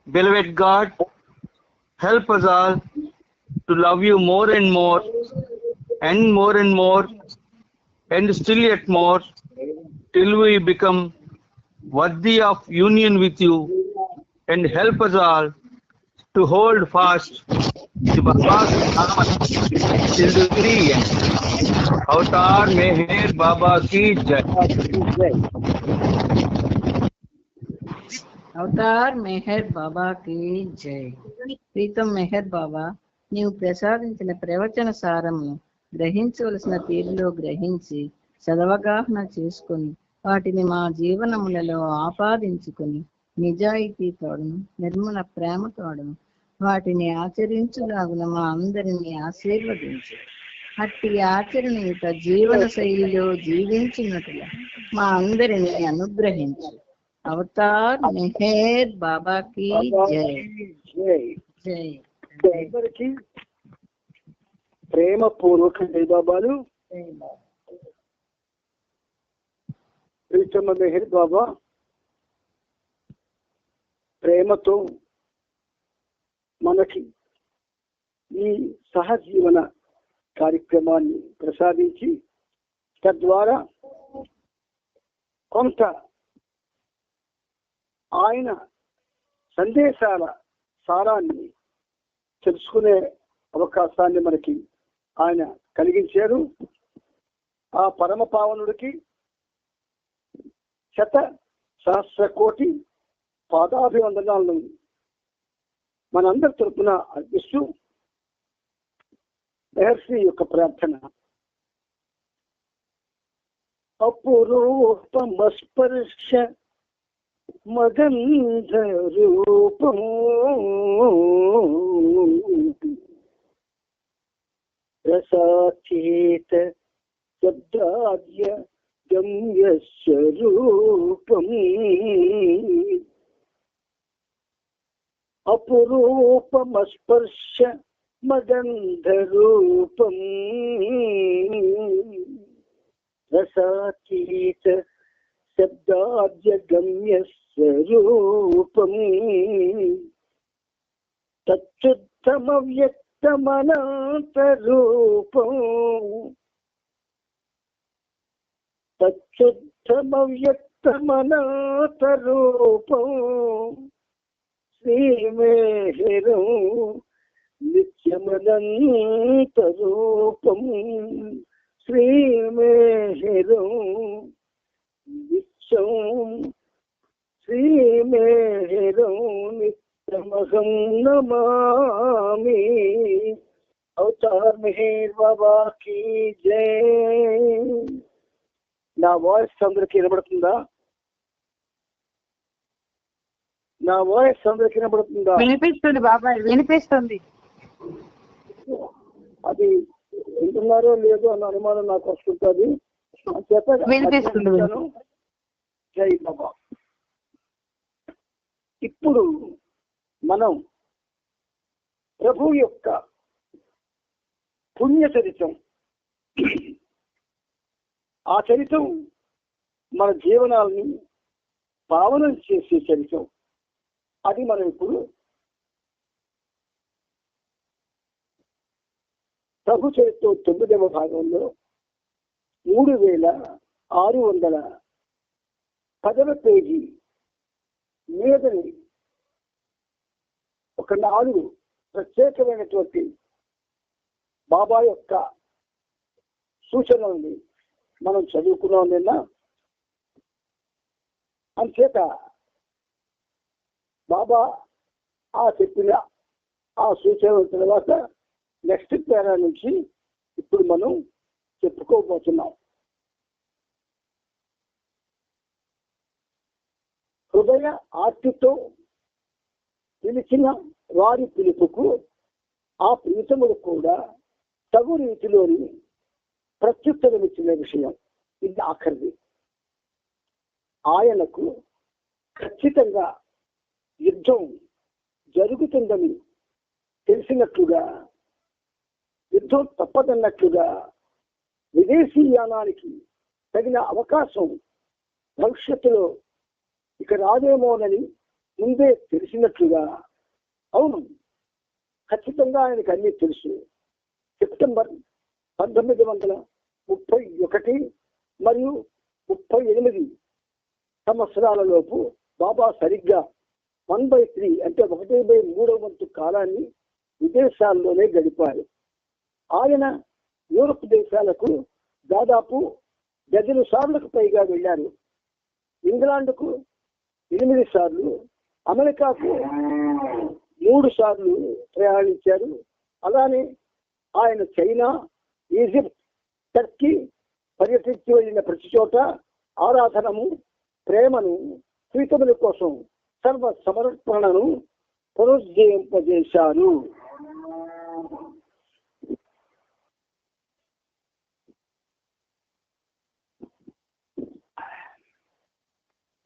Beloved God, help us all to love you more and more, and more and more, and still yet more, till we become worthy of union with you, and help us all to hold fast the Baba's promise till the very end. अवतार मेहर बाबा की जय। Avatar Meher బాబాకి జై. ప్రీతం మెహర్ బాబా, నీవు ప్రసాదించిన ప్రవచన సారము గ్రహించవలసిన తీరులో గ్రహించి సదవగాహన చేసుకొని వాటిని మా జీవనములలో ఆపాదించుకొని నిజాయితీతోడును నిర్మల ప్రేమతోడును వాటిని ఆచరించులాగున మా అందరినీ ఆశీర్వదించు. అట్టి ఆచరణయుత జీవన శైలిలో జీవించినట్లుగా మా అందరినీ అనుగ్రహించు. అవతార్ మెహర్ బాబాకి జై జై. అందరికీ ప్రేమపూర్వక జై బాబాలు. ప్రీతమ మెహర్ బాబా ప్రేమతో మనకి ఈ సహజీవన కార్యక్రమాన్ని ప్రసాదించి తద్వారా కొంత ఆయన సందేశాల సారాన్ని తెలుసుకునే అవకాశాన్ని మనకి ఆయన కలిగించారు. ఆ పరమ పావనుడికి శత సహస్ర కోటి పాదాభివందనాలను మనందరి తరపున అర్పిస్తూ మహర్షి యొక్క ప్రార్థన. అపురూపమస్పర్శ మగంధ రూపం రసాచేత శబ్దాద్య గమ్య స్వరూపం అపురూపమస్పర్శ మగంధ రూపం రసాచేత శబ్దాద్య గమ్య స్వరూపం తచ్చుత్తమ వ్యక్తమనంతరూపం తచ్చుత్తమ వ్యక్తమనంతరూపం శ్రీమేహిరం నిత్యమనంతరూపం శ్రీమేహిరం నిత్యం శ్రీమేహిరం నిత్యమహం నమామి. అవతార్ మెహర్ బాబాకి జై. నా వాయిస్ అందరికి వినబడుతుందా? నా వాయిస్ అందరికి వినబడుతుందా? వినిపిస్తుంది బాబాయ్, వినిపిస్తుంది. అది వింటున్నారో లేదో అన్న అనుమానం నాకు వస్తుంటుంది. జై బాబా. ఇప్పుడు మనం ప్రభు యొక్క పుణ్య చరిత్రం, ఆ చరిత్రం మన జీవనాల్ని పావనం చేసే చరిత్రం, అది మనం ఇప్పుడు ప్రభు చరిత్ర 9వ భాగంలో 3610వ పేజీ మీదని ఒక 4 ప్రత్యేకమైనటువంటి బాబా యొక్క సూచనల్ని మనం చదువుకున్నాం నిన్న. అంచేత బాబా ఆ చెప్పిన ఆ సూచనల తర్వాత నెక్స్ట్ పేరా నుంచి ఇప్పుడు మనం చెప్పుకోబోతున్నాం. హృదయ ఆర్తితో పిలిచిన వారి పిలుపుకు ఆ ప్రీతములు కూడా తగు రీతిలోని ప్రత్యుత్తరమిచ్చిన విషయం ఇది ఆఖరిది. ఆయనకు ఖచ్చితంగా యుద్ధం జరుగుతుందని తెలిసినట్లుగా, యుద్ధం తప్పదన్నట్లుగా విదేశీయానానికి తగిన అవకాశం భవిష్యత్తులో ఇక రాదేమోనని ముందే తెలిసినట్లుగా. అవును, ఖచ్చితంగా ఆయనకు అన్నీ తెలుసు. సెప్టెంబర్ 1931 మరియు 38 సంవత్సరాలలోపు బాబా సరిగ్గా 1/3 అంటే 1/3 వంతు కాలాన్ని విదేశాల్లోనే గడిపారు. ఆయన యూరప్ దేశాలకు దాదాపు 10 సార్లకు పైగా వెళ్ళారు. ఇంగ్లాండ్కు 8 సార్లు, అమెరికాకు 3 సార్లు ప్రయాణించారు. అలానే ఆయన చైనా, ఈజిప్ట్, టర్కీ పర్యటించి వెళ్ళిన ప్రతి చోట ఆరాధనము, ప్రేమను, ప్రీతముల కోసం సర్వ సమర్పణను పునరుజ్జీవింపజేశారు.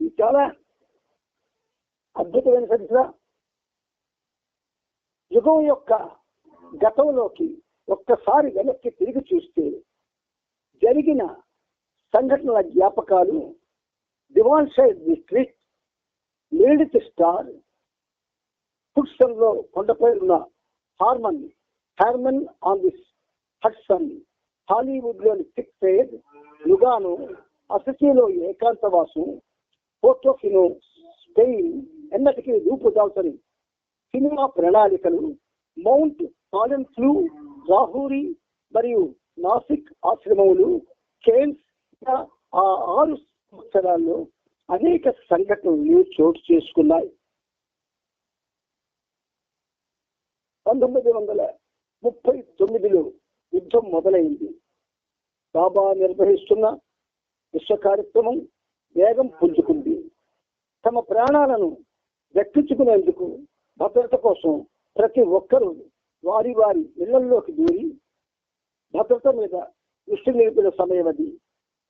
ఇది చాలా అద్భుతమైన చరిత్ర. యుగం యొక్క గతంలోకి ఒక్కసారి వెనక్కి తిరిగి చూస్తే జరిగిన సంఘటనల జ్ఞాపకాలు దివాన్ సైడ్ డిస్ట్రిక్ట్, మేడిత్ స్టార్, హుడ్సన్ లో కొండపై ఉన్న Harman on the Hudson, Hollywood లోని పిక్సైడ్, లుగాను, అసచీలో ఏకాంతవాసం, పోర్టోఫినో స్పెయిన్, ఎన్నటికీ రూపుదాల్చని సినిమా ప్రణాళికలు, మౌంట్ ఆలెన్ఫ్లూ, రాహూరి మరియు నాసిక్ ఆశ్రమములు, కేన్స్, ఆ 6 సంవత్సరాల్లో అనేక సంఘటనలు చోటు చేసుకున్నాయి. 1939లో యుద్ధం మొదలైంది. బాబా నిర్వహిస్తున్న విశ్వ కార్యక్రమం వేగం పుంజుకుంది. తమ ప్రాణాలను దక్కించుకునేందుకు భద్రత కోసం ప్రతి ఒక్కరూ వారి వారి ఇళ్లలోకి దూరి భద్రత మీద దృష్టి నిలిపిన సమయం అది.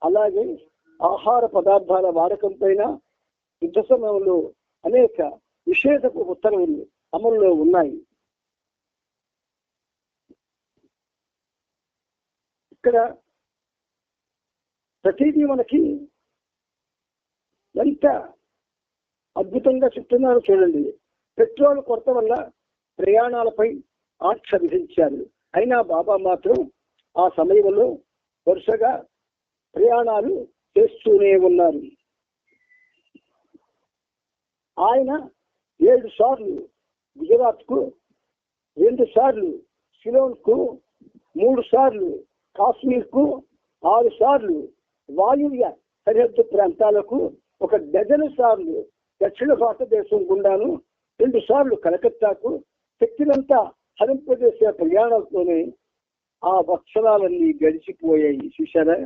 అలాగే ఆహార పదార్థాల వాడకం పైన యుద్ధ సమయంలో అనేక నిషేధపు ఉత్తర్వులు అమలులో ఉన్నాయి. ఇక్కడ ప్రతిదీ మనకి ఎంత అద్భుతంగా చెప్తున్నారో చూడండి. పెట్రోల్ కొరత వల్ల ప్రయాణాలపై ఆంక్ష విధించారు. అయినా బాబా మాత్రం ఆ సమయంలో వరుసగా ప్రయాణాలు చేస్తూనే ఉన్నారు. ఆయన 7 సార్లు గుజరాత్కు, 2 సార్లు సిలోన్కు, 3 సార్లు కాశ్మీర్కు, 6 సార్లు వాయువ్య సరిహద్దు ప్రాంతాలకు, 1 డజను సార్లు దక్షిణ భారతదేశం గుండాను, 2 సార్లు కలకత్తాకు, శక్తినంతా హరింపజేసే ప్రయాణాలతోనే ఆ వత్సరాలన్నీ గడిచిపోయాయి. చూశారా?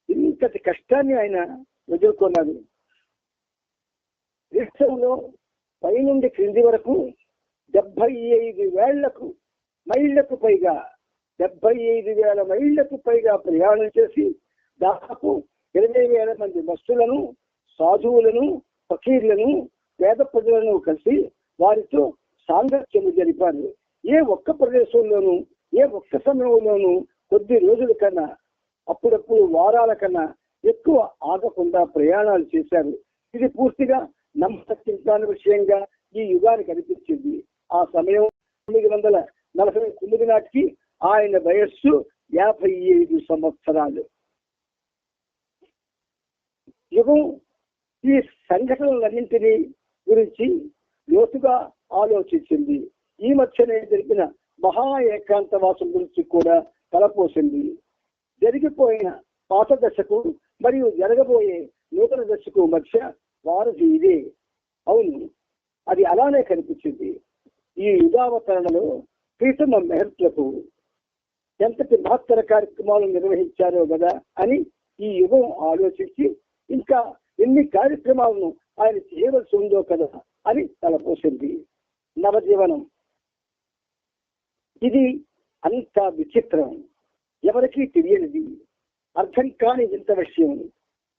ఇంతటి కష్టాన్ని ఆయన ఎదుర్కొన్నాడు. దేశంలో పైనుండి క్రింది వరకు 75,000 మైళ్లకు పైగా 75,000 మైళ్లకు పైగా ప్రయాణం చేసి దాదాపు 20,000 మంది భక్తులను, సాధువులను, ఫకీర్లను, పేద ప్రజలను కలిసి వారితో సాంగత్యము జరిపారు. ఏ ఒక్క ప్రదేశంలోనూ, ఏ ఒక్క సమయంలోనూ కొద్ది రోజుల కన్నా, అప్పుడప్పుడు వారాల కన్నా ఎక్కువ ఆగకుండా ప్రయాణాలు చేశారు. ఇది పూర్తిగా నమ్మశక్తించని విషయంగా ఈ యుగానికి అనిపించింది. ఆ సమయం 1949 నాటికి ఆయన వయస్సు 55 సంవత్సరాలు. యుగం ఈ సంఘటనలన్నింటినీ గురించి లోతుగా ఆలోచించింది. ఈ మధ్యనే జరిపిన మహా ఏకాంతవాసం గురించి కూడా తలపోసింది. జరిగిపోయిన పాత దశకు మరియు జరగబోయే నూతన దశకు మధ్య వారధి ఇదే. అవును, అది అలానే కనిపించింది. ఈ యుగావతరణలో ప్రీతమ మెహర్లకు ఎంతటి మహత్తర కార్యక్రమాలు నిర్వహించారో కదా అని ఈ యుగం ఆలోచించి ఇంకా ఎన్ని కార్యక్రమాలను ఆయన చేయవలసి ఉందో కదా అని తలపోసింది. నవజీవనం ఇది అంత విచిత్రం, ఎవరికీ తెలియనిది, అర్థం కాని ఇంత విషయం.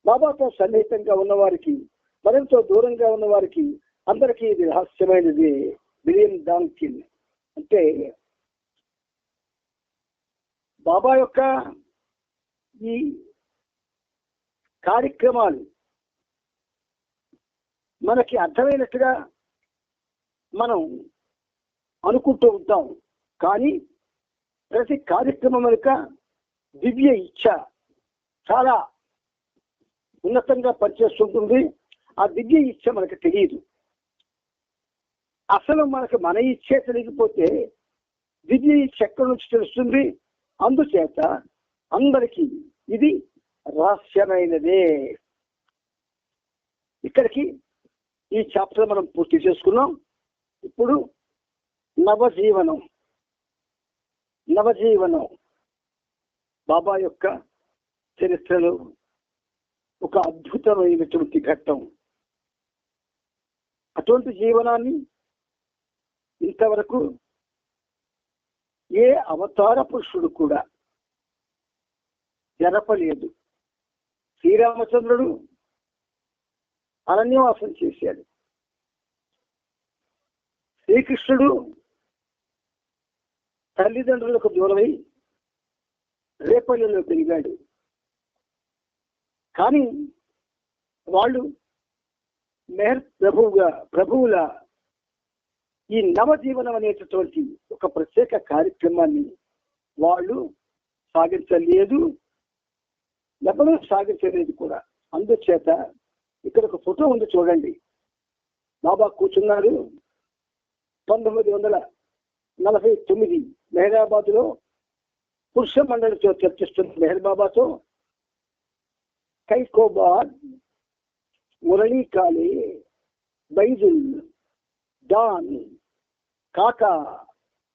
బాబాతో సన్నిహితంగా ఉన్నవారికి, మరింతో దూరంగా ఉన్న వారికి అందరికీ ఇది రహస్యమైనది. విలియం డాంకిన్ అంటే బాబా యొక్క ఈ కార్యక్రమాలు మనకి అర్థమైనట్టుగా మనం అనుకుంటూ ఉంటాం. కానీ ప్రతి కార్యక్రమం వెనుక దివ్య ఇచ్ఛ చాలా ఉన్నతంగా పనిచేస్తుంటుంది. ఆ దివ్య ఇచ్ఛ మనకు తెలియదు. అసలు మనకు మన ఇచ్చే తెలియకపోతే దివ్య ఇచ్ఛ ఎక్కడి నుంచి తెలుస్తుంది? అందుచేత అందరికీ ఇది రహస్యమైనదే. ఇక్కడికి ఈ చాప్టర్ మనం పూర్తి చేసుకున్నాం. ఇప్పుడు నవజీవనం బాబా యొక్క చరిత్రలో ఒక అద్భుతమైనటువంటి ఘట్టం. అటువంటి జీవనాన్ని ఇంతవరకు ఏ అవతార పురుషుడు కూడా జరపలేదు. శ్రీరామచంద్రుడు అరణ్యవాసం చేశాడు. శ్రీకృష్ణుడు తల్లిదండ్రులకు దూరమై రేపల్లిలో పెరిగాడు. కానీ వాళ్ళు మెహర్ ప్రభువుల ఈ నవజీవనం అనేటటువంటి ఒక ప్రత్యేక కార్యక్రమాన్ని వాళ్ళు సాగించలేదు, ఎవరూ సాగించలేదు కూడా. అందుచేత ఇక్కడ ఒక ఫోటో ఉంది చూడండి. బాబా కూర్చున్నారు. 1949 మెహరాబాద్ లో పురుష మండలితో చర్చిస్తున్న మెహర్ బాబాతో కైకోబాద్, మురళీ కాళీ, బైజుల్, డాన్, కాకా,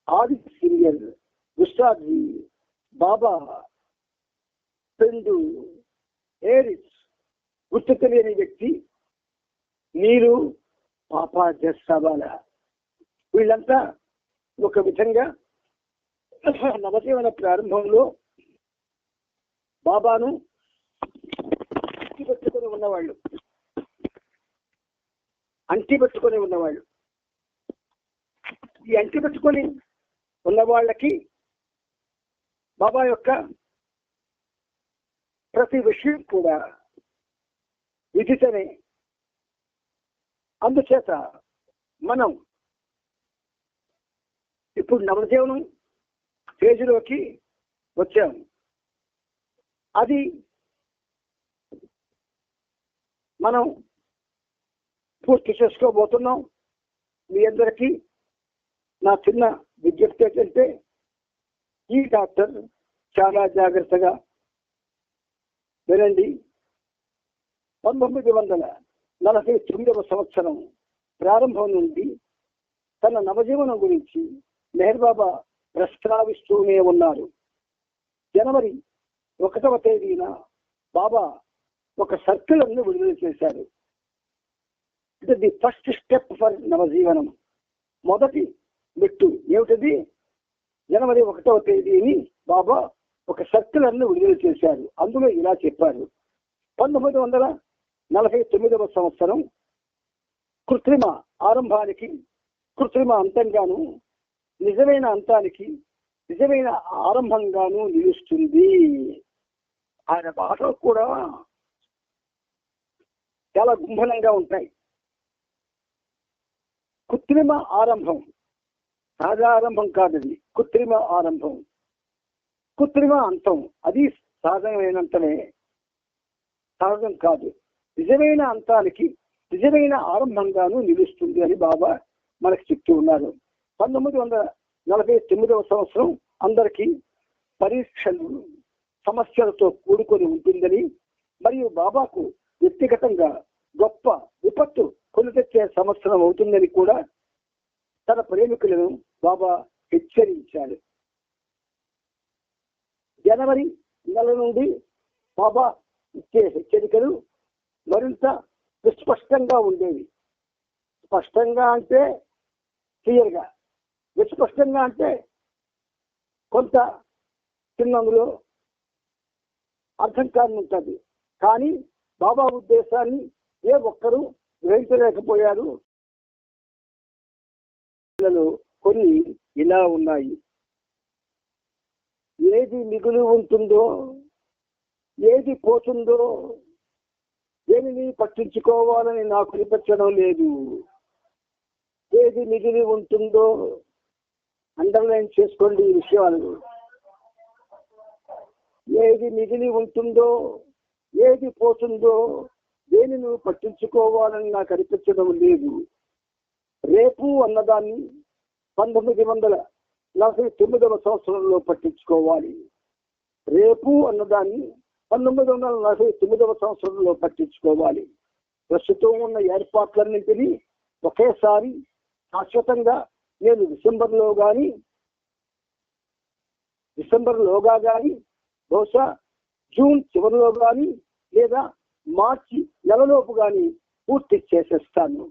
ఆది సింగర్, గుస్తాద్వి, బాబా, పెండు, ఏరిస్, గుర్తు తెలియని వ్యక్తి, నీరు, పాపా జస్సాబాల, వీళ్ళంతా ఒక విధంగా నవజీవన ప్రారంభంలో బాబాను అంటిపెట్టుకొని ఉన్నవాళ్ళు. ఈ అంటిపెట్టుకొని ఉన్న వాళ్ళకి బాబా యొక్క ప్రతి విషయం కూడా విదితమే. అందుచేత మనం ఇప్పుడు నవజీవనం పేజీలోకి వచ్చాము. అది మనం పూర్తి చేసుకోబోతున్నాం. మీ అందరికీ నా చిన్న విజ్ఞప్తి ఏంటంటే, ఈ డాక్టర్ చాలా జాగ్రత్తగా వినండి. 1949వ సంవత్సరం ప్రారంభం నుండి తన నవజీవనం గురించి మెహర్ బాబా ప్రస్తావిస్తూనే ఉన్నారు. జనవరి 1వ తేదీన బాబా ఒక సర్క్యులర్ను విడుదల చేశారు. ఇది ది ఫస్ట్ స్టెప్ ఫర్ నవజీవనం. మొదటి మెట్టు ఏమిటది? జనవరి 1వ తేదీని బాబా ఒక సర్క్యులర్ను విడుదల చేశారు. అందులో ఇలా చెప్పారు: 1949వ సంవత్సరం కృత్రిమ ఆరంభానికి కృత్రిమ అంతంగాను, నిజమైన అంతానికి నిజమైన ఆరంభంగాను నిలుస్తుంది. ఆయన భాషలు కూడా చాలా గుంభనంగా ఉంటాయి. కృత్రిమ ఆరంభం, సహజ ఆరంభం కాదది. కృత్రిమ ఆరంభం, కృత్రిమ అంతం అది సహజమైనంతనే, సహజం కాదు. నిజమైన అంతానికి నిజమైన ఆరంభంగాను నిలుస్తుంది అని బాబా మనకు చెప్తూ ఉన్నారు. 1949వ సంవత్సరం అందరికీ పరీక్షలు, సమస్యలతో కూడుకొని ఉంటుందని, మరియు బాబాకు వ్యక్తిగతంగా గొప్ప విపత్తు కొని తెచ్చే సంవత్సరం అవుతుందని కూడా తన ప్రేమికులను బాబా హెచ్చరించాడు. జనవరి నెల నుండి బాబా ఇచ్చే హెచ్చరికలు మరింత విస్పష్టంగా ఉండేవి. స్పష్టంగా అంటే క్లియర్గా, విస్పష్టంగా అంటే కొంత చిన్నంలో అర్థం కాని ఉంటుంది. కానీ బాబా ఉద్దేశాన్ని ఏ ఒక్కరూ గ్రహించలేకపోయారు. కొన్ని ఇలా ఉన్నాయి: ఏది మిగులు ఉంటుందో, ఏది పోతుందో దేనిని పట్టించుకోవాలని నాకు అనిపించడం లేదు. ఏది మిగిలి ఉంటుందో అండర్లైన్ చేసుకోండి ఈ విషయాలు. ఏది మిగిలి ఉంటుందో, ఏది పోతుందో దేని నువ్వు పట్టించుకోవాలని నాకు అనిపించడం లేదు. రేపు అన్నదాన్ని 1949వ సంవత్సరంలో పట్టించుకోవాలి. రేపు అన్నదాన్ని 1949వ సంవత్సరంలో పట్టించుకోవాలి. ప్రస్తుతం ఉన్న ఏర్పాట్లన్నింటినీ ఒకేసారి శాశ్వతంగా నేను డిసెంబర్లోగా కానీ బహుశా జూన్ చివరిలో కానీ లేదా మార్చి నెలలోపు కానీ పూర్తి చేసేస్తాను.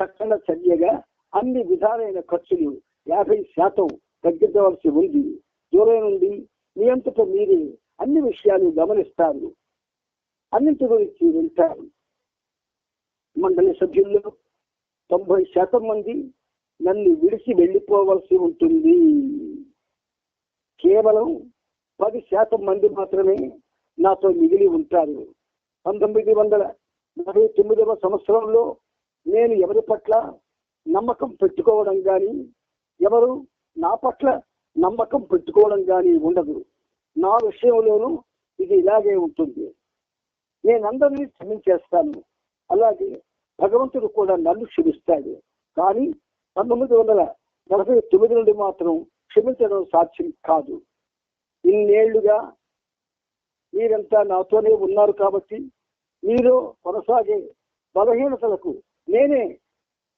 తక్షణ చర్యగా అన్ని విధాలైన ఖర్చులు 50% తగ్గించవలసి ఉంది. జూలై నుండి మీ అంతటా మీరే అన్ని విషయాలు గమనిస్తారు, అన్నింటి గురించి వింటారు. మండలి సభ్యుల్లో 90% మంది నన్ను విడిచి వెళ్ళిపోవలసి ఉంటుంది. కేవలం 10% మంది మాత్రమే నాతో మిగిలి ఉంటారు. 1949వ సంవత్సరంలో నేను ఎవరి పట్ల నమ్మకం పెట్టుకోవడం కానీ, ఎవరు నా పట్ల నమ్మకం పెట్టుకోవడం కానీ ఉండదు. నా విషయంలోనూ ఇది ఇలాగే ఉంటుంది. నేను అందరినీ క్షమించేస్తాను, అలాగే భగవంతుడు కూడా నన్ను క్షమిస్తాడు. కానీ 1949 నుండి మాత్రం క్షమించడం సాధ్యం కాదు. ఇన్నేళ్లుగా మీరంతా నాతోనే ఉన్నారు కాబట్టి మీలో కొనసాగే బలహీనతలకు నేనే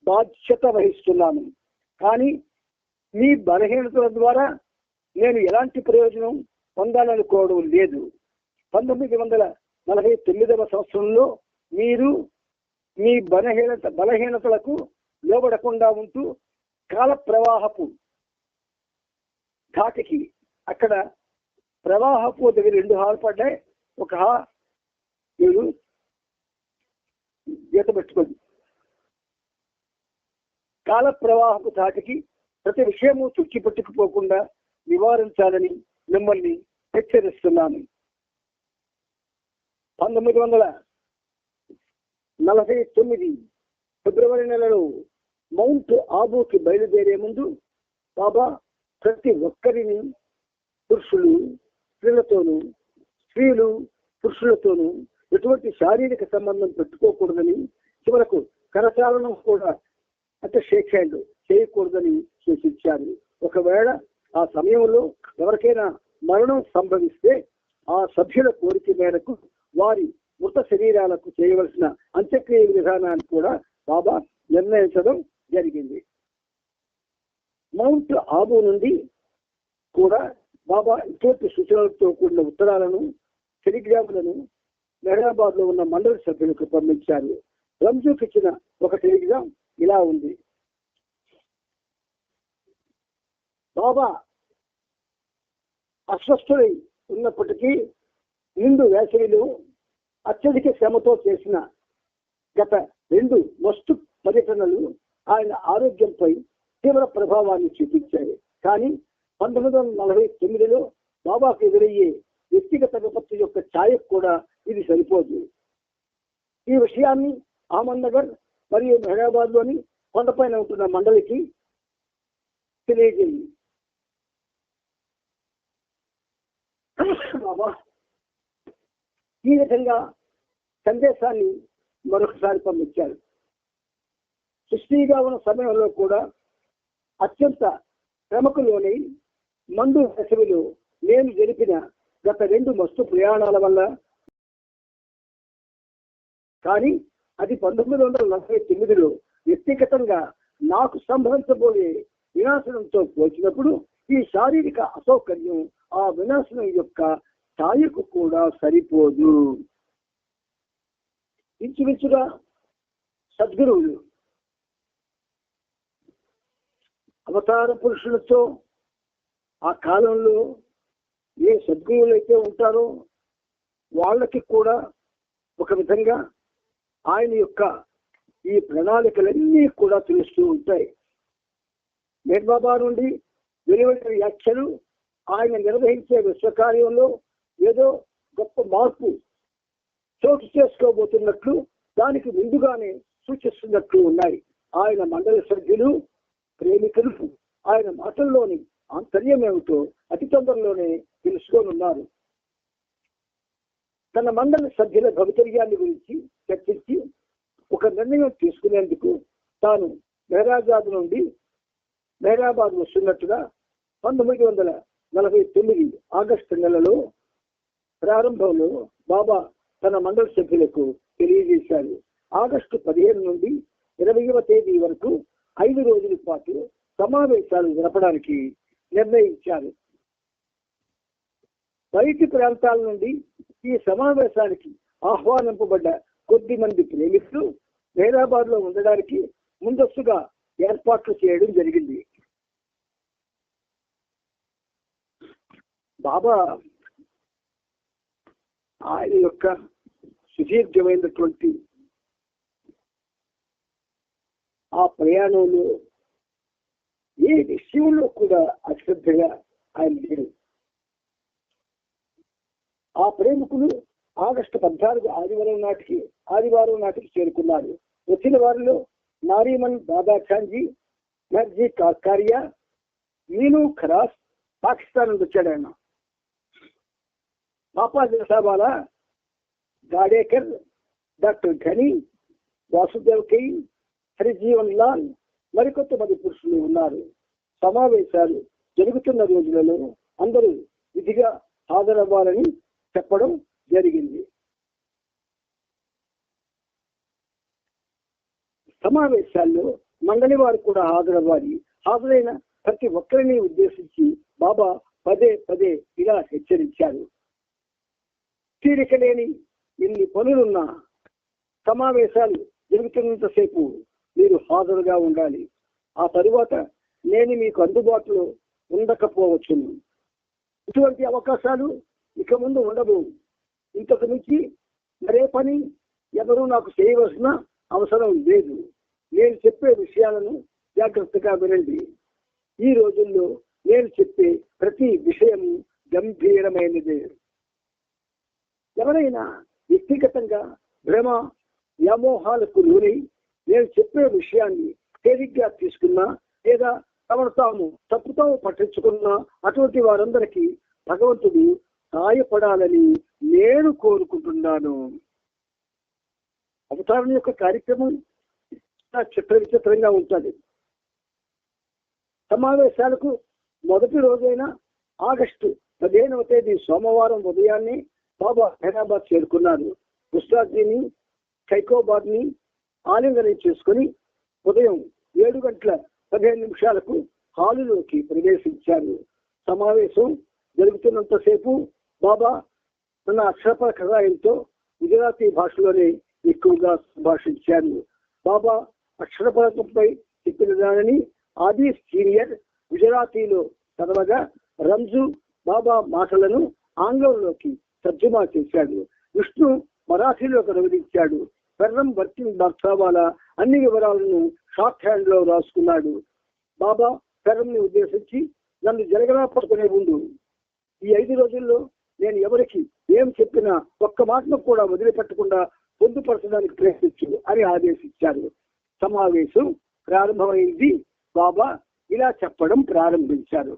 బాధ్యత వహిస్తున్నాను. కానీ మీ బలహీనతల ద్వారా నేను ఎలాంటి ప్రయోజనం పొందాలనుకోవడం లేదు. 1949వ సంవత్సరంలో మీరు మీ బలహీనతలకు లోబడకుండా ఉంటూ కాల ప్రవాహపు ధాటికి, అక్కడ ప్రవాహపు దగ్గర 2 హాలు పడ్డాయి, ఒక మీరు గీత పెట్టుకోండి. కాల ప్రవాహపు ధాటికి ప్రతి విషయము చుచ్చిపెట్టుకుపోకుండా నివారించాలని మిమ్మల్ని హెచ్చరిస్తున్నాను. 1949 ఫిబ్రవరి నెలలో మౌంట్ ఆబూకి బయలుదేరే ముందు బాబా ప్రతి ఒక్కరిని పురుషులు స్త్రీలతోనూ, స్త్రీలు పురుషులతోనూ ఎటువంటి శారీరక సంబంధం పెట్టుకోకూడదని, చివరకు కరచాలనం కూడా అంటే షేక్ హ్యాండ్ చేయకూడదని సూచించారు. ఒకవేళ ఆ సమయంలో ఎవరికైనా మరణం సంభవిస్తే ఆ సభ్యుల కోరిక మేరకు వారి మృత శరీరాలకు చేయవలసిన అంత్యక్రియ విధానాన్ని కూడా బాబా నిర్ణయించడం జరిగింది. మౌంట్ ఆబూ నుండి కూడా బాబా ఇటువంటి సూచనలతో కూడిన ఉత్తరాలను, టెలిగ్రాములను మెహరాబాద్ లో ఉన్న మండలి సభ్యులకు పంపించారు. రంజూకి ఇచ్చిన ఒక టెలిగ్రామ్ ఇలా ఉంది. బాబా అస్వస్థులై ఉన్నప్పటికీ నిండు వేసవిలో అత్యధిక శ్రమతో చేసిన గత 2 మస్తు పర్యటనలు ఆయన ఆరోగ్యంపై తీవ్ర ప్రభావాన్ని చూపించాయి. కానీ 1949లో బాబాకు ఎదురయ్యే వ్యక్తిగత విపత్తు యొక్క ఛాయ కూడా ఇది సరిపోదు. ఈ విషయాన్ని అహ్మద్ నగర్ మరియు మెహరాబాద్ లోని కొండపైన ఉంటున్న మండలికి తెలియజేయండి. బాబా ఈ విధంగా సందేశాన్ని మరొకసారి పంపించారు. సృష్టిగా ఉన్న సమయంలో కూడా అత్యంత శ్రమకు లోనై మండు వేసవిలో నేను జరిపిన గత 2 మస్తు ప్రయాణాల వల్ల, కానీ అది 1949లో వ్యక్తిగతంగా నాకు సంభవించబోయే వినాశనంతో పోల్చినప్పుడు ఈ శారీరక అసౌకర్యం ఆ వినాశనం యొక్క ఛాయకు కూడా సరిపోదు. ఇంచుమించుగా సద్గురువులు అవతార పురుషులతో ఆ కాలంలో ఏ సద్గురువులు అయితే ఉంటారో వాళ్ళకి కూడా ఒక విధంగా ఆయన యొక్క ఈ ప్రణాళికలన్నీ కూడా తెలుస్తూ ఉంటాయి. మేడ్బాబా నుండి వెలువడిన వ్యాఖ్యలు ఆయన నిర్వహించే విశ్వకార్యంలో ఏదో గొప్ప మార్పు చోటు చేసుకోబోతున్నట్లు దానికి ముందుగానే సూచిస్తున్నట్లు ఉన్నాయి. ఆయన మండలి సభ్యులు ప్రేమికులు ఆయన మాటల్లోని ఆంతర్యం ఏమిటో అతి తొందరలోనే తెలుసుకోనున్నారు. తన మండలి సభ్యుల భవితర్యాన్ని గురించి చర్చించి ఒక నిర్ణయం తీసుకునేందుకు తాను మెహరాబాద్ వస్తున్నట్టుగా 1949 ఆగస్టు నెలలో ప్రారంభంలో బాబా తన మండలి సభ్యులకు తెలియజేశారు. ఆగస్టు 15 నుండి 20వ తేదీ వరకు 5 రోజుల పాటు సమావేశాలు జరపడానికి నిర్ణయించారు. బయటి ప్రాంతాల నుండి ఈ సమావేశానికి ఆహ్వానింపబడ్డ కొద్ది మంది ప్రేమికులు హైదరాబాద్ లో ఉండడానికి ముందస్తుగా ఏర్పాట్లు చేయడం జరిగింది. బాబా ఆయన యొక్క సుదీర్ఘమైనటువంటి ఆ ప్రయాణంలో ఏ విషయంలో కూడా అశ్రద్ధగా ఆయన లేరు. ఆ ప్రేమికులు ఆగస్టు 14 ఆదివారం నాటికి చేరుకున్నారు. వచ్చిన వారిలో నారీమన్ దాదా ఖాన్జీ, మర్జీ కాకారియా, మీను ఖరాస్ పాకిస్తాన్ నుండి వచ్చాడు. ఆయన పాపా జసాబాలా, గాడేకర్, డాక్టర్ ఘనీ, వాసుదేవ్ కై, హరిజీవన్ లాల్ మరికొంతమంది పురుషులు ఉన్నారు. సమావేశాలు జరుగుతున్న రోజులలో అందరూ విధిగా హాజరవ్వాలని చెప్పడం జరిగింది. సమావేశాల్లో మండలి వారు కూడా హాజరవ్వాలి. హాజరైన ప్రతి ఒక్కరిని ఉద్దేశించి బాబా పదే పదే ఇలా హెచ్చరించారు. తీరిక లేని ఇన్ని పనులున్న సమావేశాలు జరుగుతున్నంతసేపు మీరు హాజరుగా ఉండాలి. ఆ తరువాత నేను మీకు అందుబాటులో ఉండకపోవచ్చును. ఇటువంటి అవకాశాలు ఇక ముందు ఉండవు. ఇంతకు నుంచి మరే పని ఎవరూ నాకు చేయవలసిన అవసరం లేదు. నేను చెప్పే విషయాలను జాగ్రత్తగా వినండి. ఈ రోజుల్లో నేను చెప్పే ప్రతి విషయం గంభీరమైనదే. ఎవరైనా వ్యక్తిగతంగా భ్రమ వ్యామోహాలకు లోనై నేను చెప్పే విషయాన్ని తేలిగ్గా తీసుకున్నా లేదా తమను తాము తప్పుతో పట్టించుకున్నా అటువంటి వారందరికీ భగవంతుడు సహాయపడాలని నేను కోరుకుంటున్నాను. అవతారం యొక్క కార్యక్రమం చిత్ర విచిత్రంగా ఉంటుంది. సమావేశాలకు మొదటి రోజైన ఆగస్టు 15వ తేదీ సోమవారం ఉదయాన్నే బాబా హైదరాబాద్ చేరుకున్నారు. ఉస్తాద్జీని ఖైకోబాద్ ని ఆలింగనం చేసుకుని ఉదయం 7:15 హాలులోకి ప్రవేశించారు. సమావేశం జరుగుతున్నంతసేపు బాబా తన అక్షరపర కథాయంతో గుజరాతీ భాషలోనే ఎక్కువగా సంభాషించారు. బాబా అక్షరపలకంపై చెప్పిన దానిని ఆది సీనియర్ గుజరాతీలో చదవగా రంజు బాబా మాటలను ఆంగ్లంలోకి తర్జుమా చేశాడు. విష్ణు మరాఠీలోకి అనువదించాడు. పెర్రం వర్కింగ్ బాక్సావాలా అన్ని వివరాలను షార్ట్ హ్యాండ్ లో రాసుకున్నాడు. బాబా పెర్రం ని ఉద్దేశించి, నన్ను జరగలా పడుకునే ముందు ఈ 5 రోజుల్లో నేను ఎవరికి ఏం చెప్పినా ఒక్క మాటను కూడా వదిలిపెట్టకుండా పొందుపరచడానికి ప్రయత్నించు అని ఆదేశించారు. సమావేశం ప్రారంభమైంది. బాబా ఇలా చెప్పడం ప్రారంభించారు.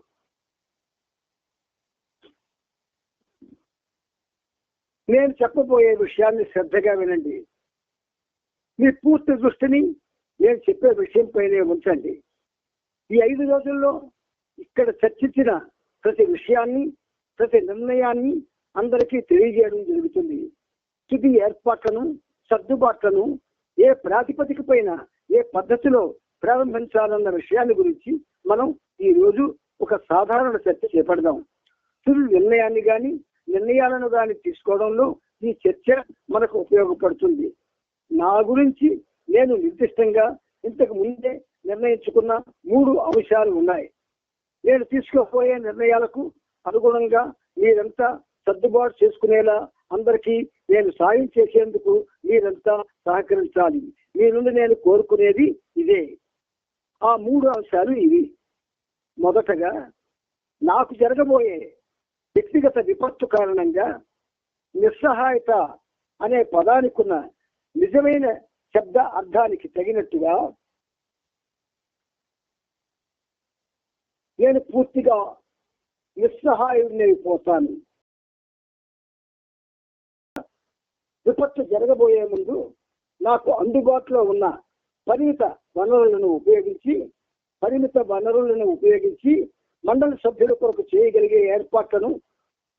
నేను చెప్పబోయే విషయాన్ని శ్రద్ధగా వినండి. మీ పూర్తి దృష్టిని నేను చెప్పే విషయంపైనే ఉంచండి. ఈ 5 రోజుల్లో ఇక్కడ చర్చించిన ప్రతి విషయాన్ని, ప్రతి నిర్ణయాన్ని అందరికీ తెలియజేయడం జరుగుతుంది. తుది ఏర్పాట్లను, సర్దుబాట్లను ఏ ప్రాతిపదిక పైన, ఏ పద్ధతిలో ప్రారంభించాలన్న విషయాన్ని గురించి మనం ఈ రోజు ఒక సాధారణ చర్చ చేపడదాం. తుది నిర్ణయాలను కానీ తీసుకోవడంలో ఈ చర్చ మనకు ఉపయోగపడుతుంది. నా గురించి నేను నిర్దిష్టంగా ఇంతకు ముందే నిర్ణయించుకున్న 3 అంశాలు ఉన్నాయి. నేను తీసుకోబోయే నిర్ణయాలకు అనుగుణంగా మీరంతా సర్దుబాటు చేసుకునేలా అందరికీ నేను సాయం చేసేందుకు మీరంతా సహకరించాలి. మీ నుండి నేను కోరుకునేది ఇదే. ఆ 3 అంశాలు ఇవి. మొదటగా, నాకు జరగబోయే వ్యక్తిగత విపత్తు కారణంగా నిస్సహాయత అనే పదానికున్న నిజమైన శబ్ద అర్థానికి తగినట్టుగా నేను పూర్తిగా నిస్సహాయుడినైపోతాను. విపత్తు జరగబోయే ముందు నాకు అందుబాటులో ఉన్న పరిమిత వనరులను ఉపయోగించి మండలి సభ్యుల కొరకు చేయగలిగే ఏర్పాట్లను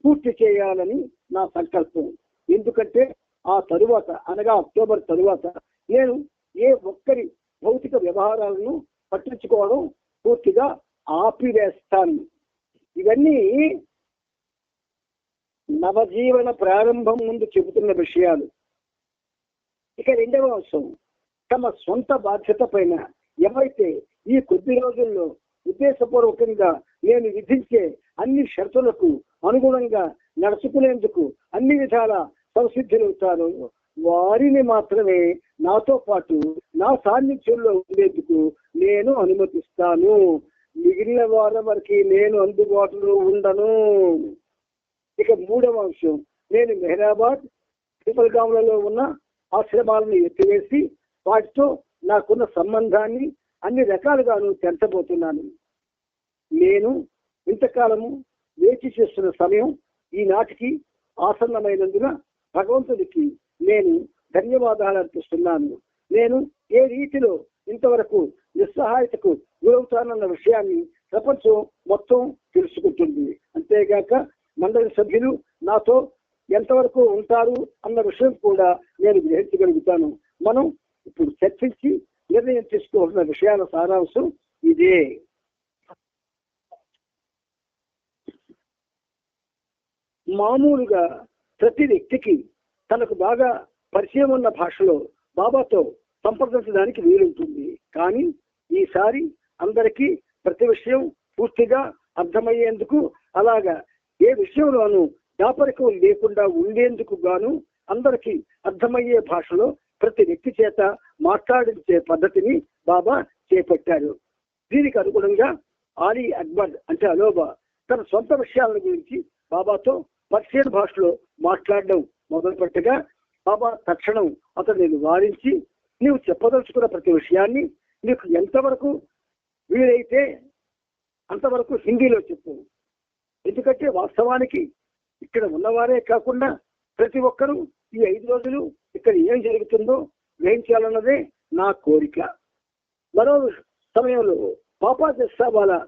పూర్తి చేయాలని నా సంకల్పం. ఎందుకంటే ఆ తరువాత అనగా అక్టోబర్ తరువాత నేను ఏ ఒక్కరి భౌతిక వ్యవహారాలను పట్టించుకోవడం పూర్తిగా ఆపివేస్తాను. ఇవన్నీ నవజీవన ప్రారంభం ముందు చెబుతున్న విషయాలు. ఇక రెండవ అంశం, తమ సొంత బాధ్యత పైన ఎవరైతే ఈ కొద్ది రోజుల్లో ఉద్దేశపూర్వకంగా నేను విధించే అన్ని షరతులకు అనుగుణంగా నడుచుకునేందుకు అన్ని విధాల సంసిద్ధులవుతారో వారిని మాత్రమే నాతో పాటు నా సాన్నిధ్యంలో ఉండేందుకు నేను అనుమతిస్తాను. మిగిలిన వారి వరకు నేను అందుబాటులో ఉండను. ఇక మూడవ అంశం, నేను మెహరాబాద్, త్రిపల్గాములలో ఉన్న ఆశ్రమాలను ఎత్తివేసి వాటితో నాకున్న సంబంధాన్ని అన్ని రకాలుగాను తెంచబోతున్నాను. నేను ఇంతకాలము వేచి చేస్తున్న సమయం ఈనాటికి ఆసన్నమైనందున భగవంతుడికి నేను ధన్యవాదాలు అర్పిస్తున్నాను. నేను ఏ రీతిలో ఇంతవరకు నిస్సహాయతకు గురవుతానన్న విషయాన్ని ప్రపంచం మొత్తం తెలుసుకుంటుంది. అంతేగాక మండలి సభ్యులు నాతో ఎంతవరకు ఉంటారు అన్న విషయం కూడా నేను గ్రహించగలుగుతాను. మనం ఇప్పుడు చర్చించి నిర్ణయం తీసుకోవాల్సిన విషయాల సారాంశం ఇదే. మామూలుగా ప్రతి వ్యక్తికి తనకు బాగా పరిచయం ఉన్న భాషలో బాబాతో సంప్రదించడానికి వీలుంటుంది. కానీ ఈసారి అందరికీ ప్రతి విషయం పూర్తిగా అర్థమయ్యేందుకు, అలాగా ఏ విషయంలోనూ దాపరికం లేకుండా ఉండేందుకు గాను అందరికీ అర్థమయ్యే భాషలో ప్రతి వ్యక్తి చేత మాట్లాడించే పద్ధతిని బాబా చేపట్టారు. దీనికి అనుగుణంగా ఆలీ అక్బర్ అంటే అలోబా తన సొంత విషయాల గురించి బాబాతో పర్షియన్ భాషలో మాట్లాడడం మొదలుపెట్టగా బాబా తక్షణం అతన్ని నివారించి, నీవు చెప్పదలుచుకున్న ప్రతి విషయాన్ని నీకు ఎంతవరకు వీలైతే అంతవరకు హిందీలో చెప్పు. ఎందుకంటే వాస్తవానికి ఇక్కడ ఉన్నవారే కాకుండా ప్రతి ఒక్కరూ ఈ 5 రోజులు ఇక్కడ ఏం జరుగుతుందో గ్రహించాలన్నదే నా కోరిక. మరో సమయంలో పాపా జస్సావాలా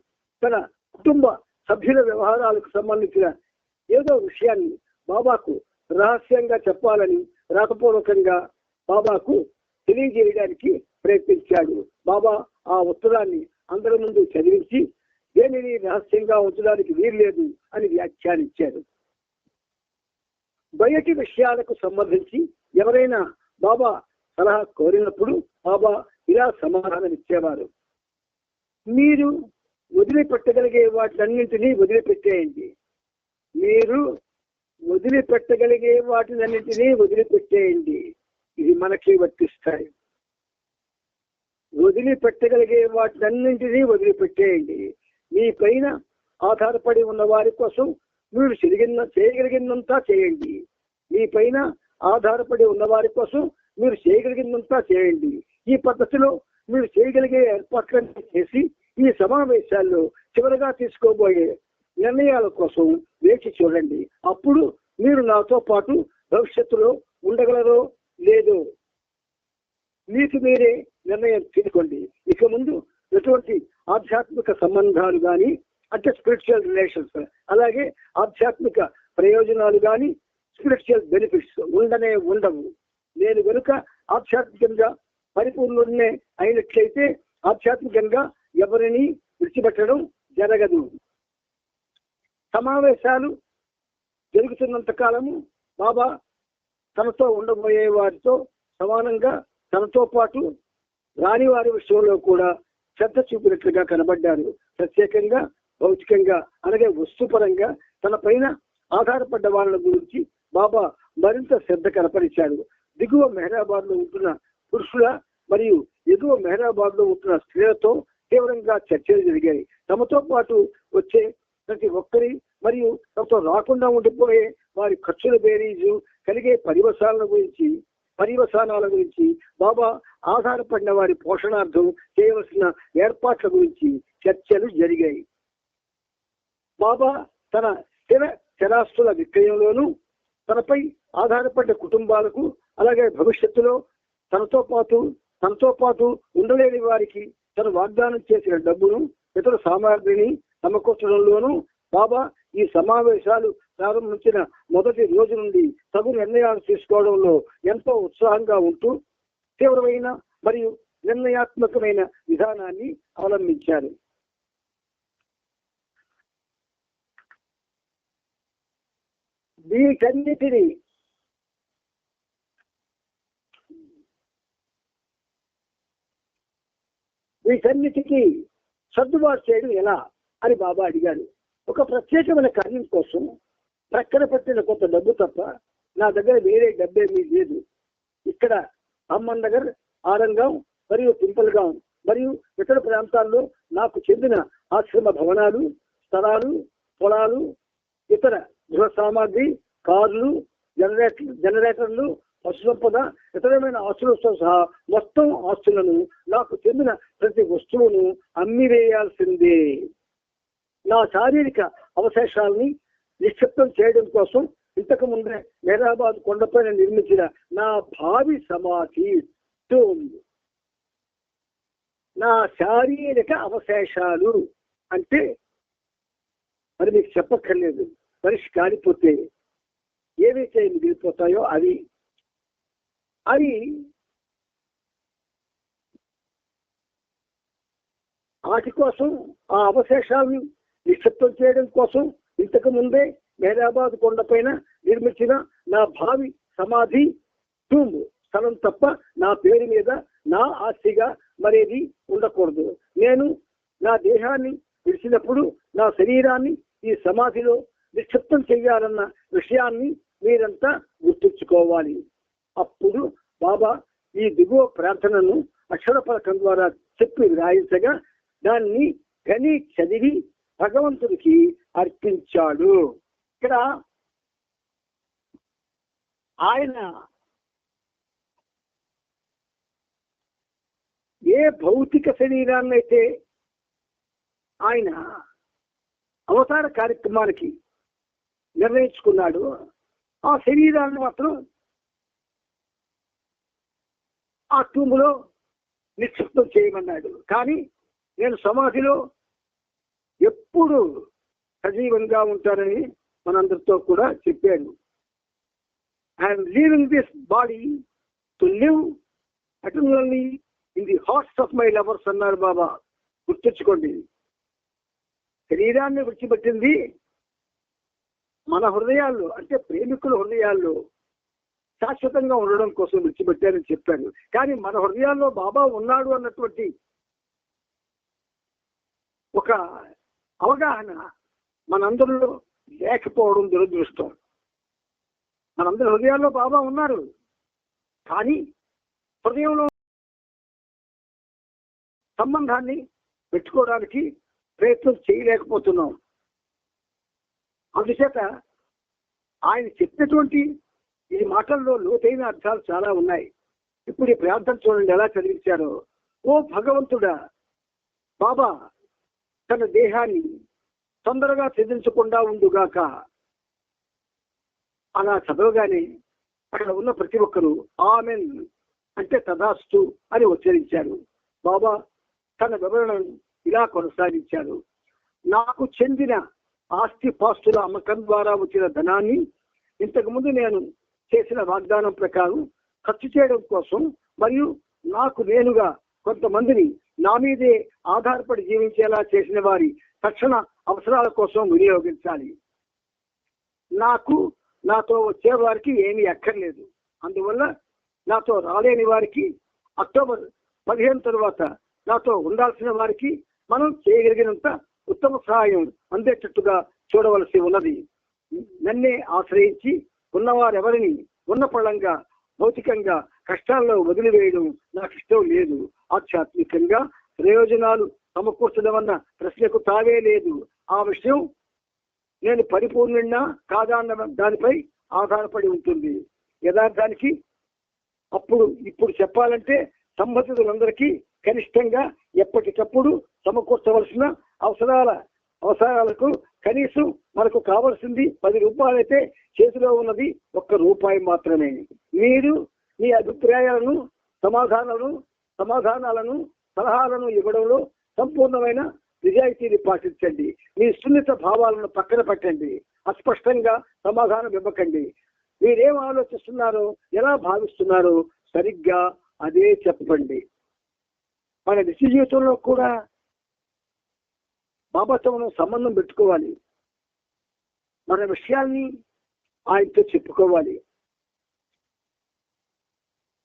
తన కుటుంబ సభ్యుల వ్యవహారాలకు సంబంధించిన ఏదో విషయాన్ని బాబాకు రహస్యంగా చెప్పాలని రాతపూర్వకంగా బాబాకు తెలియజేయడానికి ప్రయత్నించాడు. బాబా ఆ ఉత్తరాన్ని అందరి ముందు చదివించి దేనిని రహస్యంగా ఉంచడానికి వీల్లేదు అని వ్యాఖ్యానించారు. బయటి విషయాలకు సంబంధించి ఎవరైనా బాబా సలహా కోరినప్పుడు బాబా ఇలా సమాధానం ఇచ్చేవారు, మీరు వదిలిపెట్టగలిగే వాటినన్నింటినీ వదిలిపెట్టేయండి. మీరు వదిలిపెట్టగలిగే వాటినన్నింటినీ వదిలిపెట్టేయండి. ఇది మనకి వర్తిస్తాయి. వదిలిపెట్టగలిగే వాటినన్నింటినీ వదిలిపెట్టేయండి. మీ పైన ఆధారపడి ఉన్న వారి కోసం మీరు చేయగలిగినంతా చేయండి. మీ పైన ఆధారపడి ఉన్న వారి కోసం మీరు చేయగలిగినంతా చేయండి. ఈ పద్ధతిలో మీరు చేయగలిగే ఏర్పాట్లన్నీ చేసి ఈ సమావేశాల్లో చివరగా తీసుకోబోయే నిర్ణయాల కోసం వేచి చూడండి. అప్పుడు మీరు నాతో పాటు భవిష్యత్తులో ఉండగలరో లేదో మీకు మీరే నిర్ణయం తీసుకోండి. ఇక ముందు ఎటువంటి ఆధ్యాత్మిక సంబంధాలు కానీ అంటే స్పిరిచువల్ రిలేషన్స్, అలాగే ఆధ్యాత్మిక ప్రయోజనాలు కానీ స్పిరిచువల్ బెనిఫిట్స్ ఉండవు. నేను కనుక ఆధ్యాత్మికంగా పరిపూర్ణుడినే అయినట్లయితే ఆధ్యాత్మికంగా ఎవరిని విడిచిపెట్టడం జరగదు. సమావేశాలు జరుగుతున్నంత కాలము బాబా తనతో ఉండబోయే వారితో సమానంగా తనతో పాటు రాని వారి విషయంలో కూడా శ్రద్ధ చూపినట్లుగా కనబడ్డారు. ప్రత్యేకంగా భౌతికంగా అలాగే వస్తుపరంగా తన పైన ఆధారపడ్డ వాళ్ళ గురించి బాబా మరింత శ్రద్ధ కనపరిచాడు. దిగువ మెహరాబాద్ లో ఉంటున్న పురుషుల మరియు ఎగువ మెహరాబాద్ లో ఉంటున్న స్త్రీలతో తీవ్రంగా చర్చలు జరిగాయి. తమతో పాటు వచ్చే ప్రతి ఒక్కరి మరియు తమతో రాకుండా ఉండిపోయే వారి ఖర్చుల బేరీజు, కలిగే పరివసాల గురించి పర్యవసానాల గురించి, బాబా ఆధారపడిన వారి పోషణార్థం చేయవలసిన ఏర్పాట్ల గురించి చర్చలు జరిగాయి. బాబా తన స్థిర చరాస్తుల విక్రయంలోనూ, తనపై ఆధారపడ్డ కుటుంబాలకు, అలాగే భవిష్యత్తులో తనతో పాటు ఉండలేని వారికి తను వాగ్దానం చేసిన డబ్బును, ఇతర సామాగ్రిని సమకూర్చడంలోనూ బాబా ఈ సమావేశాలు ప్రారంభించిన మొదటి రోజు నుండి తగు నిర్ణయాలు తీసుకోవడంలో ఎంతో ఉత్సాహంగా ఉంటూ తీవ్రమైన మరియు నిర్ణయాత్మకమైన విధానాన్ని అవలంబించారు. వీటన్నిటికీ సర్దుబాటు చేయడం ఎలా అని బాబా అడిగారు. ఒక ప్రత్యేకమైన కార్యం కోసం ప్రక్కన పెట్టిన కొంత డబ్బు తప్ప నా దగ్గర వేరే డబ్బేమీ లేదు. ఇక్కడ అమ్మన్ నగర్, ఆరంగాం మరియు పింపల్గాం మరియు ఇతర ప్రాంతాల్లో నాకు చెందిన ఆశ్రమ భవనాలు, స్థలాలు, పొలాలు, ఇతర గృహ సామాగ్రి, కార్లు, జనరేటర్లు, పశు సంపద, ఇతరమైన ఆస్తులతో సహా మొత్తం ఆస్తులను, నాకు చెందిన ప్రతి వస్తువును అమ్మివేయాల్సిందే. నా శారీరక అవశేషాలని నిక్షిప్తం చేయడం కోసం ఇంతకు ముందే మెహరాబాద్ కొండపైన నిర్మించిన నా భావి సమాధి నా శారీరక అవశేషాలు అంటే మరి మీకు చెప్పక్కర్లేదు. మనిషి కాలిపోతే ఏవైతే మిగిలిపోతాయో అవి వాటి కోసం, ఆ అవశేషాలను నిక్షిప్తం చేయడం కోసం ఇంతకు ముందే మెహరాబాద్ కొండపైన నిర్మించిన నా భావి సమాధి స్థలం తప్ప నా పేరు మీద నా ఆస్తిగా మరేది ఉండకూడదు. నేను నా దేహాన్ని విడిచినప్పుడు నా శరీరాన్ని ఈ సమాధిలో నిక్షిప్తం చెయ్యాలన్న విషయాన్ని మీరంతా గుర్తుంచుకోవాలి. అప్పుడు బాబా ఈ దిగువ ప్రార్థనను అక్షర పలకం ద్వారా చెప్పి రాయించగా దాన్ని గని చదివి భగవంతుడికి అర్పించాడు. ఇక్కడ ఆయన ఏ భౌతిక శరీరాన్ని అయితే ఆయన అవతార కార్యక్రమానికి నిర్ణయించుకున్నాడు, ఆ శరీరాన్ని మాత్రం ఆ టూములో నిక్షిప్తం చేయమన్నాడు. కానీ నేను సమాధిలో ఎప్పుడు సజీవంగా ఉంటానని మనందరితో కూడా చెప్పాడు. I'm leaving this body to live eternally in the hearts of my lovers అన్నారు బాబా. గుర్తుంచుకోండి, శరీరాన్ని విడిచిపెట్టింది మన హృదయాల్లో, అంటే ప్రేమికుల హృదయాల్లో శాశ్వతంగా ఉండడం కోసం విడిచిపెట్టారని చెప్పాను. కానీ మన హృదయాల్లో బాబా ఉన్నాడు అన్నటువంటి ఒక అవగాహన మనందరిలో లేకపోవడం దురదృష్టం. మనందరి హృదయాల్లో బాబా ఉన్నారు, కానీ హృదయంలో సంబంధాన్ని పెట్టుకోవడానికి ప్రయత్నం చేయలేకపోతున్నాం. అందుచేత ఆయన చెప్పినటువంటి ఈ మాటల్లో లోతైన అర్థాలు చాలా ఉన్నాయి. ఇప్పుడు ఈ ప్రార్థన చూడండి ఎలా చదివించారో. ఓ భగవంతుడా, బాబా తన దేహాన్ని తొందరగా ఛేదించకుండా ఉండుగాక. అలా చదవగానే అక్కడ ఉన్న ప్రతి ఒక్కరూ ఆమెన్ అంటే తదాస్తు అని ఉచ్చరించారు. బాబా తన వివరణను ఇలా కొనసాగించారు. నాకు చెందిన ఆస్తి పాస్తుల అమ్మకం ద్వారా వచ్చిన ధనాన్ని ఇంతకుముందు నేను చేసిన వాగ్దానం ప్రకారం ఖర్చు చేయడం కోసం మరియు నాకు నేనుగా కొంతమందిని నా మీదే ఆధారపడి జీవించేలా చేసిన వారి తక్షణ అవసరాల కోసం వినియోగించాలి. నాకు నాతో వచ్చే వారికి ఏమీ అక్కర్లేదు. అందువల్ల నాతో రాలేని వారికి అక్టోబర్ 15 తర్వాత నాతో ఉండాల్సిన వారికి మనం చేయగలిగినంత ఉత్తమ సహాయం అందేటట్టుగా చూడవలసి ఉన్నది. నన్నే ఆశ్రయించి ఉన్నవారెవరిని ఉన్న పళ్ళంగా భౌతికంగా కష్టాల్లో వదిలివేయడం నాకు ఇష్టం లేదు. ఆధ్యాత్మికంగా ప్రయోజనాలు సమకూర్చడం అన్న ప్రశ్నకు తావే లేదు. ఆ విషయం నేను పరిపూర్ణంగా కాదా అన్న దానిపై ఆధారపడి ఉంటుంది. యథార్థానికి ఇప్పుడు చెప్పాలంటే సంబంధితులందరికీ కనిష్టంగా ఎప్పటికప్పుడు సమకూర్చవలసిన అవసరాలకు కనీసం మనకు కావాల్సింది 10 రూపాయలైతే చేతిలో ఉన్నది 1 రూపాయి మాత్రమే. మీరు మీ అభిప్రాయాలను సమాధానాలను సలహాలను ఇవ్వడంలో సంపూర్ణమైన నిజాయితీని పాటించండి. మీ సున్నిత భావాలను పక్కన పెట్టండి. అస్పష్టంగా సమాధానం ఇవ్వకండి. మీరేం ఆలోచిస్తున్నారో, ఎలా భావిస్తున్నారో సరిగ్గా అదే చెప్పండి. మన నిత్య జీవితంలో కూడా బాబాతో మనం సంబంధం పెట్టుకోవాలి. మన విషయాల్ని ఆయనతో చెప్పుకోవాలి.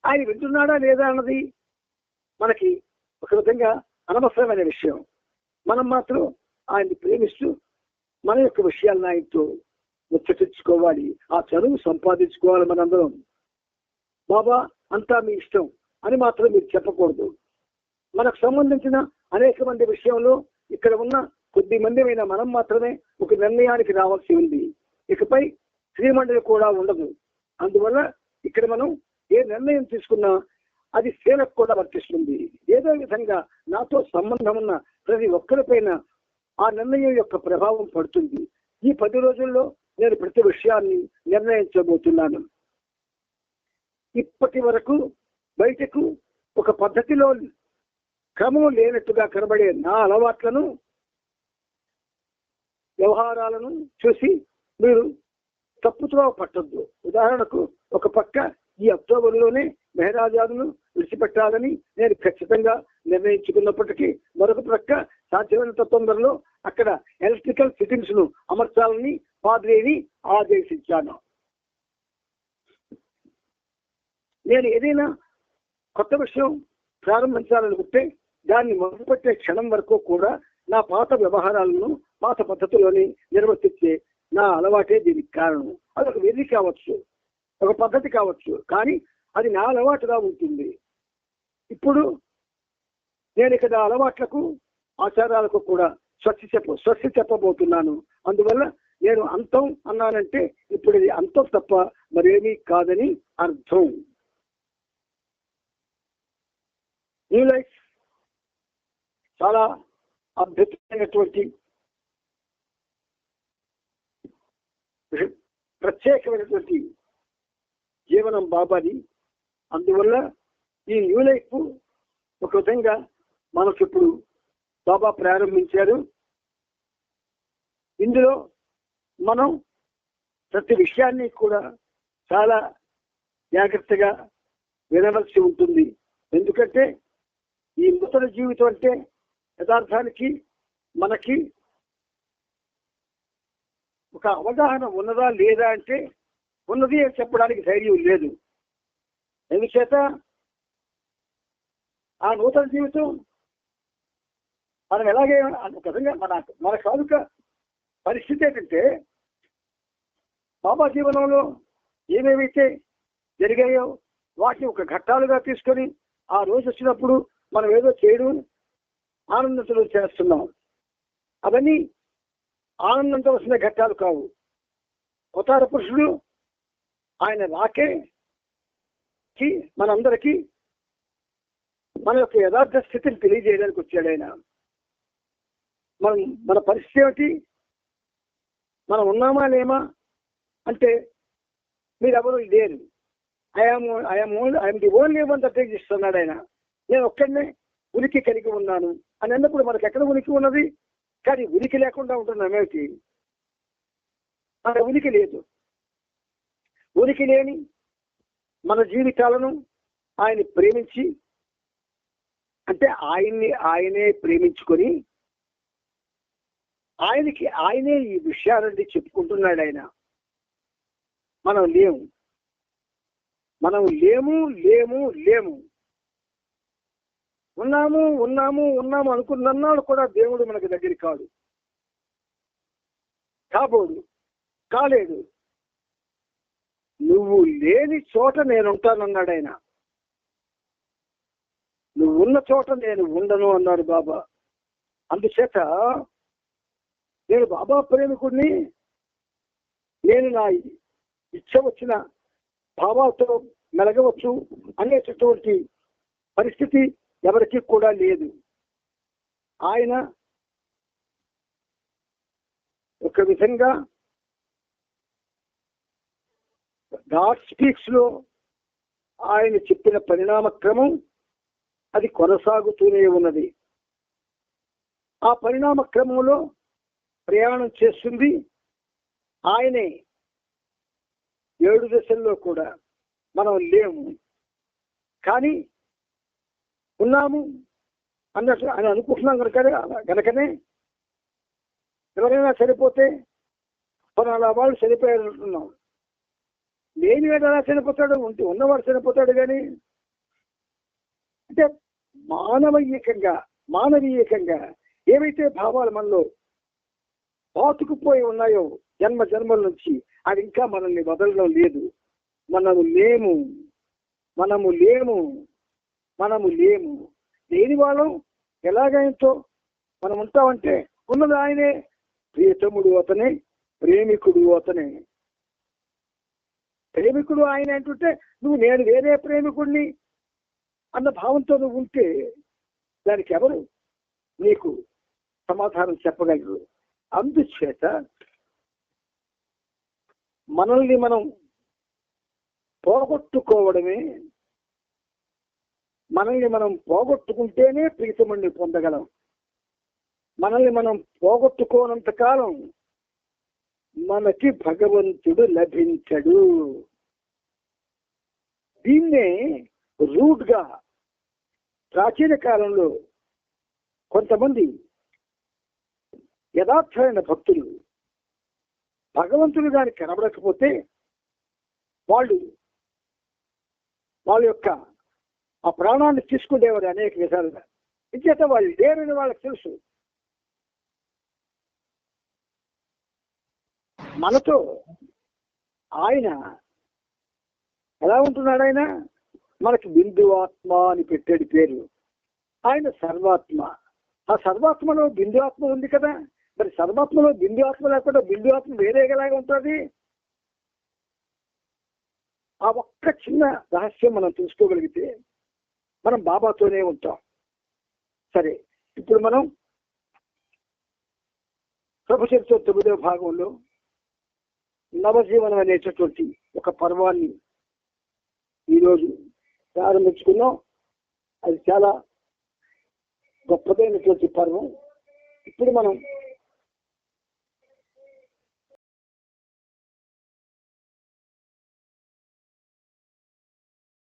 ఆయన వింటున్నాడా లేదా అన్నది మనకి ఒక విధంగా అనవసరమైన విషయం. మనం మాత్రం ఆయన్ని ప్రేమిస్తూ మన యొక్క విషయాలను ఆయనతో ముచ్చటించుకోవాలి. ఆ చదువు సంపాదించుకోవాలి. మనందరం బాబా అంతా మీ ఇష్టం అని మాత్రం మీరు చెప్పకూడదు. మనకు సంబంధించిన అనేక మంది విషయంలో ఇక్కడ ఉన్న కొద్ది మందిమైన మనం మాత్రమే ఒక నిర్ణయానికి రావాల్సి ఉంది. ఇకపై శ్రీమండలి కూడా ఉండదు. అందువల్ల ఇక్కడ మనం ఏ నిర్ణయం తీసుకున్నా అది సేనకు కూడా వర్తిస్తుంది. ఏదో విధంగా నాతో సంబంధం ఉన్న ప్రతి ఒక్కరిపైన ఆ నిర్ణయం యొక్క ప్రభావం పడుతుంది. ఈ 10 రోజుల్లో నేను ప్రతి విషయాన్ని నిర్ణయించబోతున్నాను. ఇప్పటి వరకు బయటకు ఒక పద్ధతిలో క్రమం లేనట్టుగా కనబడే నా అలవాట్లను, వ్యవహారాలను చూసి మీరు తప్పుతో పట్టద్దు. ఉదాహరణకు, ఒక పక్క ఈ అక్టోబర్లోనే మెహరాజాదును విడిచిపెట్టాలని నేను ఖచ్చితంగా నిర్ణయించుకున్నప్పటికీ మరొక ప్రక్క సాధ్యమైనంత తొందరలో అక్కడ ఎలక్ట్రికల్ ఫిట్టింగ్స్ ను అమర్చాలని పాద్రీని ఆదేశించాను. నేను ఏదైనా కొత్త విషయం ప్రారంభించాలనుకుంటే దాన్ని మొదలుపెట్టే క్షణం వరకు కూడా నా పాత వ్యవహారాలను పాత పద్ధతిలోనే నిర్వర్తించే నా అలవాటే దీనికి కారణం. అదొక వెర్రి కావచ్చు, ఒక పద్ధతి కావచ్చు, కానీ అది నా అలవాటుగా ఉంటుంది. ఇప్పుడు నేను ఇక్కడ అలవాట్లకు, ఆచారాలకు కూడా స్వస్తి చెప్పబోతున్నాను. అందువల్ల నేను అంతం అన్నానంటే ఇప్పుడు ఇది అంతం తప్ప మరేమీ కాదని అర్థం. న్యూ లైఫ్ చాలా అద్భుతమైనటువంటి ప్రత్యేకమైనటువంటి జీవనం బాబాది. అందువల్ల ఈ న్యూ లైఫ్ ఒక విధంగా మనకు ఇప్పుడు బాబా ప్రారంభించారు. ఇందులో మనం ప్రతి విషయాన్ని కూడా చాలా జాగ్రత్తగా వినవలసి ఉంటుంది. ఎందుకంటే ఈ నూతన జీవితం అంటే యథార్థానికి మనకి ఒక అవగాహన ఉన్నదా లేదా అంటే ఉన్నది అని చెప్పడానికి ధైర్యం లేదు. ఎందుచేత ఆ నూతన జీవితం మనం ఎలాగే ఒక విధంగా మన కాదుక పరిస్థితి ఏంటంటే, బాబా జీవనంలో ఏమేమైతే జరిగాయో వాటిని ఒక ఘట్టాలుగా తీసుకొని ఆ రోజు వచ్చినప్పుడు మనం ఏదో చేయడం ఆనందంతో చేస్తున్నాం. అవన్నీ ఆనందంతో వస్తున్న ఘట్టాలు కావు. అవతార పురుషుడు ఆయన రాకేకి మనందరికీ మన యొక్క యథార్థ స్థితిని తెలియజేయడానికి వచ్చాడు ఆయన. మన పరిస్థితి ఏమిటి, మనం ఉన్నామా లేమా అంటే మీరెవరు లేరు. I'm the only one that exist అన్నాడు ఆయన. నేను ఒక్కడనే ఉనికి కలిగి ఉన్నాను అని అన్నప్పుడు మనకు ఎక్కడ ఉనికి ఉన్నది? కానీ ఉనికి లేకుండా ఉంటున్నాం ఏమిటి? మన ఉనికి లేదు. ఉనికి లేని మన జీవితాలను ఆయన ప్రేమించి, అంటే ఆయనే ప్రేమించుకొని ఆయనే ఈ విషయాలన్నీ చెప్పుకుంటున్నాడు ఆయన. మనం లేము ఉన్నాము అనుకున్నాడు కూడా దేవుడు మనకి దగ్గర కాలేడు. నువ్వు లేని చోట నేనుంటానన్నాడు ఆయన. నువ్వు ఉన్న చోట నేను ఉండను అన్నాడు బాబా. అందుచేత నేను బాబా ప్రేమికుడిని. నేను నా ఇచ్చ వచ్చిన బాబాతో మెలగవచ్చు అనేటటువంటి పరిస్థితి ఎవరికి కూడా లేదు. ఆయన ఒక విధంగా గాడ్ స్పీక్స్ లో ఆయన చెప్పిన పరిణామ క్రమం అది కొనసాగుతూనే ఉన్నది. ఆ పరిణామ క్రమంలో ప్రయాణం చేస్తుంది ఆయనే. 7 దశల్లో కూడా మనం లేము, కానీ ఉన్నాము అన్నట్టు అని అనుకుంటున్నాం గనకనే ఎవరైనా చనిపోతే పలానా వాళ్ళు చనిపోయారు అంటున్నాం. లేని వాడు ఎలా చనిపోతాడు, ఉన్నవాడు చనిపోతాడు. కానీ అంటే మానవీయంగా ఏవైతే భావాలు మనలో పాతుకుపోయి ఉన్నాయో జన్మల నుంచి, అది ఇంకా మనల్ని వదలడం లేదు. మనము లేము లేని వాళ్ళం ఎలాగైంతో మనం ఉంటామంటే ఉన్నది ఆయనే. ప్రియతముడు అతనే, ప్రేమికుడు అతనే. ప్రేమికుడు ఆయన అంటుంటే నేను వేరే ప్రేమికుడిని అన్న భావంతో నువ్వు ఉంటే దానికి ఎవరు నీకు సమాధానం చెప్పగలరు? అందుచేత మనల్ని మనం పోగొట్టుకోవడమే, మనల్ని మనం పోగొట్టుకుంటేనే ప్రీతముని పొందగలం. మనల్ని మనం పోగొట్టుకోనంత కాలం మనకి భగవంతుడు లభించడు. దీన్నే రూట్ గా ప్రాచీన కాలంలో కొంతమంది యథార్థమైన భక్తులు భగవంతుడు గాని కనబడకపోతే వాళ్ళ యొక్క ఆ ప్రాణాన్ని తీసుకునేవారు అనేక విధాలుగా. ఇంచేత వాళ్ళు లేరని వాళ్ళకి తెలుసు. మనతో ఆయన ఎలా ఉంటున్నాడు? ఆయన మనకి బిందు ఆత్మ అని పెట్టాడు పేరు. ఆయన సర్వాత్మ. ఆ సర్వాత్మలో బిందు ఆత్మ ఉంది కదా. మరి సర్వాత్మలో బిందు ఆత్మ లేకుండా బిందు ఆత్మ వేరేలాగా ఉంటుంది. ఆ ఒక్క చిన్న రహస్యం మనం తెలుసుకోగలిగితే మనం బాబాతోనే ఉంటాం. సరే, ఇప్పుడు మనం ప్రభు చరిత్ర 9వ భాగంలో నవజీవనం అనేటటువంటి ఒక పర్వాన్ని ఈరోజు ప్రారంభించుకున్నాం. అది చాలా గొప్పదైనటువంటి పర్వం. ఇప్పుడు మనం